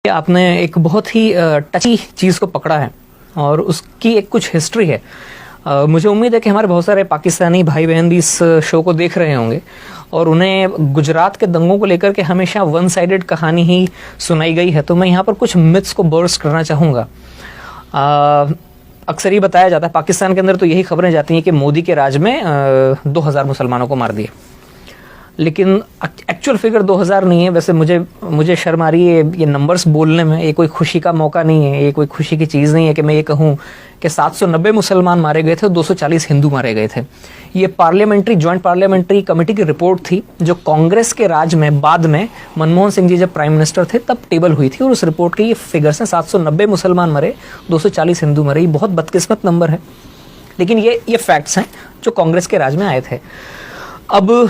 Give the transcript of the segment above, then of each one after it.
कि आपने एक बहुत ही टची चीज़ को पकड़ा है और उसकी एक कुछ हिस्ट्री है। मुझे उम्मीद है कि हमारे बहुत सारे पाकिस्तानी भाई बहन भी इस शो को देख रहे होंगे और उन्हें गुजरात के दंगों को लेकर के हमेशा वन साइडेड कहानी ही सुनाई गई है। तो मैं यहाँ पर कुछ मिथ्स को बर्स्ट करना चाहूँगा। अक्सर ही बताया जाता है पाकिस्तान के अंदर, तो यही खबरें जाती हैं कि मोदी के राज में 2000 मुसलमानों को मार दिए, लेकिन एक्चुअल फिगर 2000 नहीं है। वैसे मुझे शर्म आ रही है ये नंबर्स बोलने में। ये कोई खुशी का मौका नहीं है, ये कोई खुशी की चीज़ नहीं है कि मैं ये कहूँ कि 790 मुसलमान मारे गए थे और 240 हिंदू मारे गए थे। ये जॉइंट पार्लियामेंट्री कमेटी की रिपोर्ट थी जो कांग्रेस के राज में बाद में मनमोहन सिंह जी जब प्राइम मिनिस्टर थे तब टेबल हुई थी और उस रिपोर्ट के ये फिगर्स हैं। 790 मुसलमान मरे, 240 हिंदू मरे। ये बहुत बदकिस्मत नंबर है, लेकिन ये फैक्ट्स हैं जो कांग्रेस के राज में आए थे। अब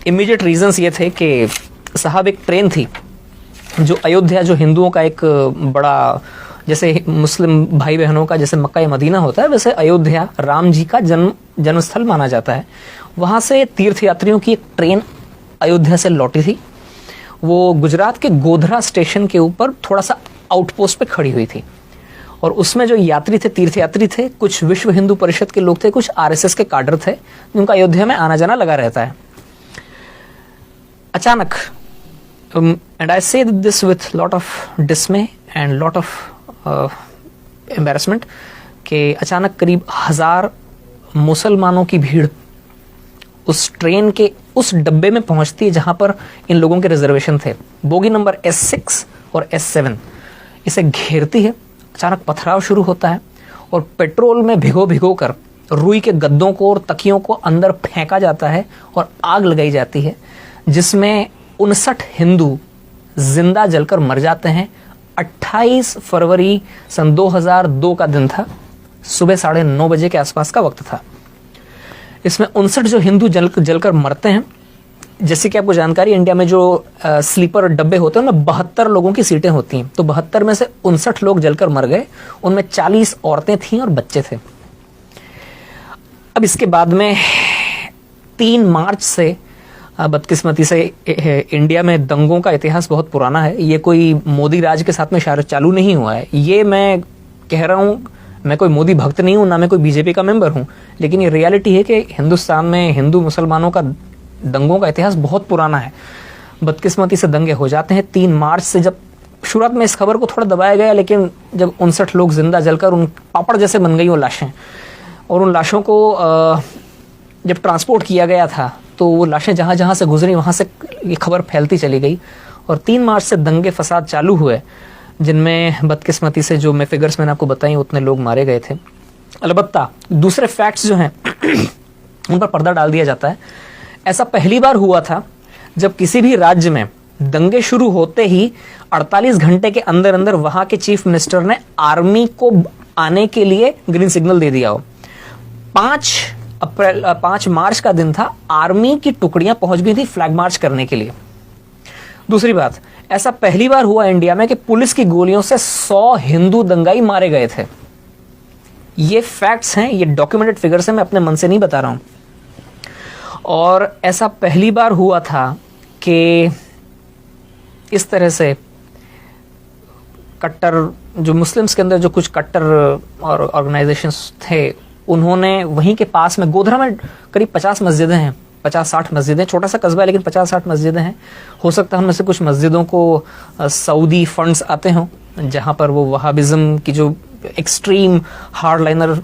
इमीडिएट रीजंस ये थे कि साहब एक ट्रेन थी जो अयोध्या, जो हिंदुओं का एक बड़ा, जैसे मुस्लिम भाई बहनों का जैसे मक्का या मदीना होता है, वैसे अयोध्या राम जी का जन्मस्थल माना जाता है। वहाँ से तीर्थयात्रियों की एक ट्रेन अयोध्या से लौटी थी। वो गुजरात के गोधरा स्टेशन के ऊपर थोड़ा सा आउटपोस्ट पे खड़ी हुई थी और उसमें जो यात्री थे, तीर्थयात्री थे, कुछ विश्व हिंदू परिषद के लोग थे, कुछ आरएसएस के काडर थे, जिनका अयोध्या में आना जाना लगा रहता है। अचानक, एंड आई से this with lot of डिसमे and lot of embarrassment, कि अचानक करीब 1000 मुसलमानों की भीड़ उस ट्रेन के उस डब्बे में पहुंचती है जहां पर इन लोगों के रिजर्वेशन थे। बोगी नंबर S6 और S7 इसे घेरती है। अचानक पथराव शुरू होता है और पेट्रोल में भिगो कर रुई के गद्दों को और तकियों को अंदर फेंका जाता है और आग लगाई जाती है, जिसमें 59 हिंदू जिंदा जलकर मर जाते हैं। 28 फरवरी सन 2002 का दिन था, सुबह 9:30 बजे के आसपास का वक्त था। इसमें 59 जो हिंदू जलकर मरते हैं। जैसे कि आपको जानकारी, इंडिया में जो स्लीपर डब्बे होते हैं उनमें 72 लोगों की सीटें होती हैं, तो 72 में से 59 लोग जलकर मर गए। उनमें 40 औरतें थीं और बच्चे थे। अब इसके बाद में 3 मार्च से बदकिस्मती से इंडिया में दंगों का इतिहास बहुत पुराना है। ये कोई मोदी राज के साथ में चालू नहीं हुआ है। ये मैं कह रहा हूँ, मैं कोई मोदी भक्त नहीं हूँ, ना मैं कोई बीजेपी का मेंबर हूँ, लेकिन ये रियलिटी है कि हिंदुस्तान में हिंदू मुसलमानों का दंगों का इतिहास बहुत पुराना है। बदकिस्मती से दंगे हो जाते हैं 3 मार्च से। जब शुरुआत में इस खबर को थोड़ा दबाया गया, लेकिन जब 59 लोग जिंदा जलकर उन पापड़ जैसे बन गई वो लाशें, और उन लाशों को जब ट्रांसपोर्ट किया गया था तो वो लाशें जहाँ जहाँ से गुजरी वहाँ से ये खबर फैलती चली गई और 3 मार्च से दंगे फसाद चालू हुए, जिनमें बदकिस्मती से जो मैं फिगर्स मैंने आपको बताई उतने लोग मारे गए थे। अलबत्ता दूसरे फैक्ट्स जो हैं उन पर पर्दा डाल दिया जाता है। ऐसा पहली बार हुआ था जब किसी भी राज्य में दंगे शुरू होते ही 48 घंटे के अंदर अंदर वहां के चीफ मिनिस्टर ने आर्मी को आने के लिए ग्रीन सिग्नल दे दिया हो। 5 मार्च का दिन था, आर्मी की टुकड़ियां पहुंच गई थी फ्लैग मार्च करने के लिए। दूसरी बात, ऐसा पहली बार हुआ इंडिया में कि पुलिस की गोलियों से 100 हिंदू दंगाई मारे गए थे। ये फैक्ट्स हैं, ये डॉक्यूमेंटेड फिगर्स हैं, मैं अपने मन से नहीं बता रहा हूं। और ऐसा पहली बार हुआ था कि इस तरह से कट्टर, जो मुस्लिम्स के अंदर जो कुछ कट्टर और ऑर्गेनाइजेशंस थे, उन्होंने वहीं के पास में गोधरा में करीब 50 मस्जिदें हैं, 50-60 मस्जिदें, छोटा सा कस्बा है लेकिन 50-60 मस्जिदें हैं। हो सकता है उनमें से कुछ मस्जिदों को सऊदी फंड्स आते हों, जहां पर वो वहाबिज्म की जो एक्सट्रीम हार्डलाइनर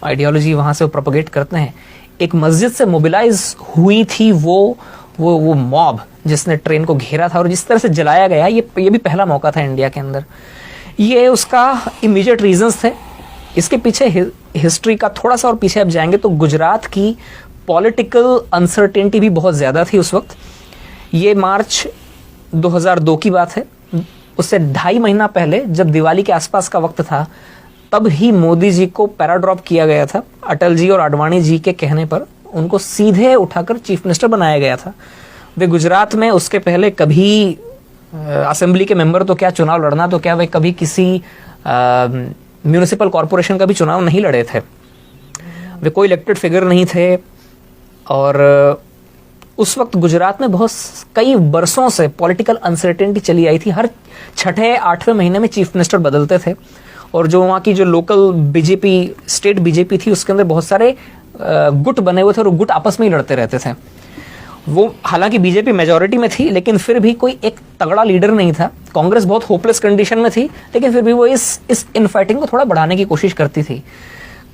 आइडियोलॉजी वहां से वो प्रोपोगेट करते हैं। एक मस्जिद से मोबिलाइज हुई थी वो मॉब जिसने ट्रेन को घेरा था और जिस तरह से जलाया गया, ये भी पहला मौका था इंडिया के अंदर। ये उसका इमीडिएट रीजंस थे। इसके पीछे हिस्ट्री का थोड़ा सा और पीछे आप जाएंगे तो गुजरात की पॉलिटिकल अनसर्टेनिटी भी बहुत ज्यादा थी उस वक्त। ये मार्च 2002 की बात है। उससे 2.5 महीना पहले जब दिवाली के आसपास का वक्त था, तब ही मोदी जी को पैराड्रॉप किया गया था। अटल जी और आडवाणी जी के कहने पर उनको सीधे उठाकर चीफ मिनिस्टर बनाया गया था। वे गुजरात में उसके पहले कभी असेंबली के मेंबर तो क्या, चुनाव लड़ना तो क्या, वे कभी किसी म्यूनिसिपल कॉरपोरेशन का भी चुनाव नहीं लड़े थे। वे कोई इलेक्टेड फिगर नहीं थे और उस वक्त गुजरात में बहुत कई बरसों से पॉलिटिकल अनसर्टेनिटी चली आई थी। हर छठे 8वें महीने में चीफ मिनिस्टर बदलते थे और जो वहाँ की जो लोकल बीजेपी, स्टेट बीजेपी थी, उसके अंदर बहुत सारे गुट बने हुए थे और वो गुट आपस में ही लड़ते रहते थे। वो हालांकि बीजेपी मेजॉरिटी में थी, लेकिन फिर भी कोई एक तगड़ा लीडर नहीं था। कांग्रेस बहुत होपलेस कंडीशन में थी, लेकिन फिर भी वो इस इनफाइटिंग को थोड़ा बढ़ाने की कोशिश करती थी।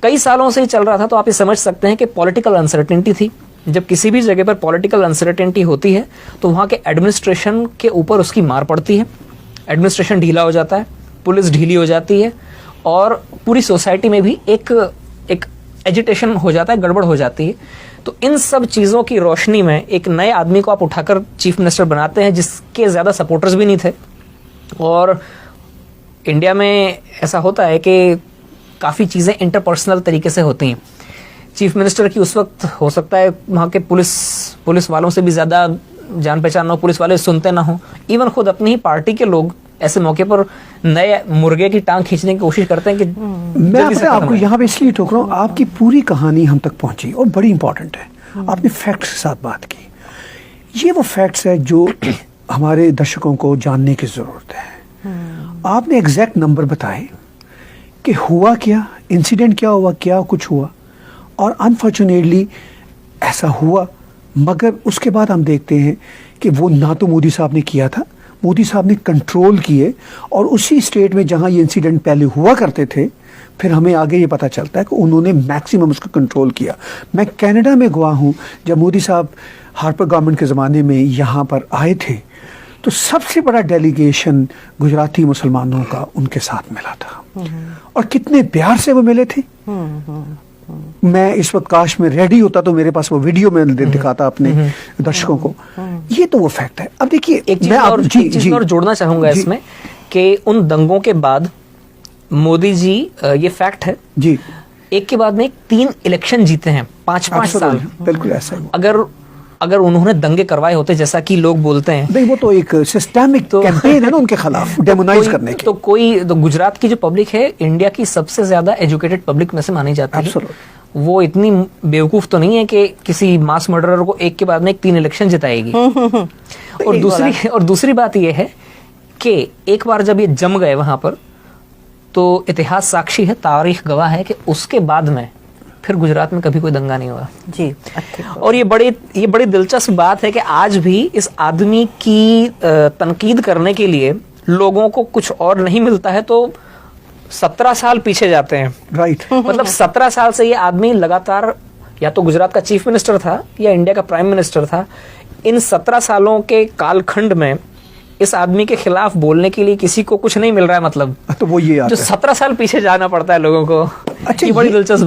कई सालों से ही चल रहा था, तो आप ये समझ सकते हैं कि पॉलिटिकल अनसर्टेनिटी थी। जब किसी भी जगह पर पॉलिटिकल अनसर्टेनिटी होती है तो वहाँ के एडमिनिस्ट्रेशन के ऊपर उसकी मार पड़ती है। एडमिनिस्ट्रेशन ढीला हो जाता है, पुलिस ढीली हो जाती है और पूरी सोसाइटी में भी एक एजिटेशन हो जाता है, गड़बड़ हो जाती है। तो इन सब चीज़ों की रोशनी में एक नए आदमी को आप उठाकर चीफ मिनिस्टर बनाते हैं जिसके ज़्यादा सपोर्टर्स भी नहीं थे। और इंडिया में ऐसा होता है कि काफ़ी चीज़ें इंटरपर्सनल तरीके से होती हैं। चीफ मिनिस्टर की उस वक्त हो सकता है वहाँ के पुलिस वालों से भी ज़्यादा जान पहचान ना हो, पुलिस वाले सुनते ना हो, इवन खुद अपनी ही पार्टी के लोग ऐसे मौके पर नए मुर्गे की टांग खींचने की कोशिश करते हैं कि मैं आपको यहाँ पे इसलिए टोक रहा हूँ, आपकी पूरी कहानी हम तक पहुंची और बड़ी इंपॉर्टेंट है। आपने फैक्ट्स के साथ बात की, ये वो फैक्ट्स है जो हमारे दर्शकों को जानने की जरूरत है। आपने एग्जैक्ट नंबर बताए कि हुआ क्या, इंसिडेंट क्या हुआ, क्या कुछ हुआ, और अनफॉर्चुनेटली ऐसा हुआ। मगर उसके बाद हम देखते हैं कि वो ना तो मोदी साहब ने किया था, मोदी साहब ने कंट्रोल किए, और उसी स्टेट में जहां ये इंसिडेंट पहले हुआ करते थे, फिर हमें आगे ये पता चलता है कि उन्होंने मैक्सिमम उसको कंट्रोल किया। मैं कनाडा में गवा हूं, जब मोदी साहब हार्पर गवर्नमेंट के ज़माने में यहाँ पर आए थे तो सबसे बड़ा डेलीगेशन गुजराती मुसलमानों का उनके साथ मिला था, और कितने प्यार से वो मिले थे। मैं इस वक्त काश में रेडी होता तो मेरे पास वो वीडियो में दिखाता अपने दर्शकों को। ये तो वो फैक्ट है। अब देखिए, एक चीज और जोड़ना चाहूंगा इसमें कि उन दंगों के बाद मोदी जी, ये फैक्ट है जी, एक के बाद में 3 इलेक्शन जीते हैं, 5-5 साल। बिल्कुल ऐसा है। अगर उन्होंने दंगे करवाए होते जैसा कि लोग बोलते हैं, नहीं, वो तो एक सिस्टेमिक कैंपेन है ना उनके खिलाफ, डेमोनाइज करने की। तो गुजरात की जो पब्लिक है इंडिया की सबसे ज्यादा एजुकेटेड पब्लिक में से मानी जाती है। वो इतनी बेवकूफ तो नहीं है कि किसी मास मर्डरर को एक के बाद में 3 इलेक्शन जिताएगी। और दूसरी बात यह है कि एक बार जब ये जम गए वहां पर, तो इतिहास साक्षी है, तारीख गवाह है कि उसके बाद में फिर गुजरात में कभी कोई दंगा नहीं हुआ जी। और ये बड़ी दिलचस्प बात है कि आज भी इस आदमी की तनकीद करने के लिए लोगों को कुछ और नहीं मिलता है तो 17 साल पीछे जाते हैं। राइट। मतलब 17 साल से ये आदमी लगातार या तो गुजरात का चीफ मिनिस्टर था या इंडिया का प्राइम मिनिस्टर था। इन 17 सालों के कालखंड में इस आदमी के खिलाफ बोलने के लिए किसी को कुछ नहीं मिल रहा है। मतलब तो वो ये जो 17 साल पीछे जाना पड़ता है लोगों को। अच्छा, ये बड़ी दिलचस्प